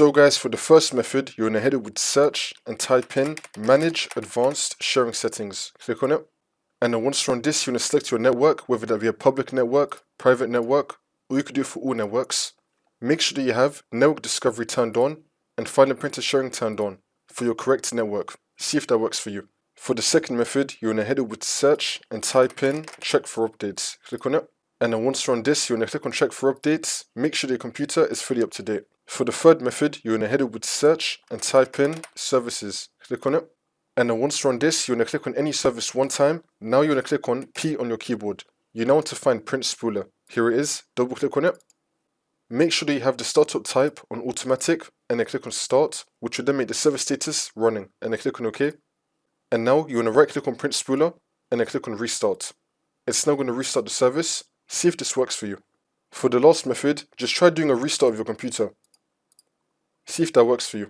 So guys, for the first method, you're going to head it with search and type in manage advanced sharing settings. Click on it. And then once you're on this, you're going to select your network, whether that be a public network, private network, or you could do it for all networks. Make sure that you have network discovery turned on and file and printer sharing turned on for your correct network. See if that works for you. For the second method, you're going to head it with search and type in check for updates. Click on it. And then once you're on this, you're going to click on check for updates. Make sure your computer is fully up to date. For the third method, you're going to head it with search and type in services. Click on it. And then once you're on this, you're going to click on any service one time. Now you're going to click on P on your keyboard. You now want to find print spooler. Here it is. Double click on it. Make sure that you have the startup type on automatic and then click on start, which will then make the server status running. And then click on OK. And now you're going to right click on print spooler and then click on restart. It's now going to restart the service. See if this works for you. For the last method, just try doing a restart of your computer. See if that works for you.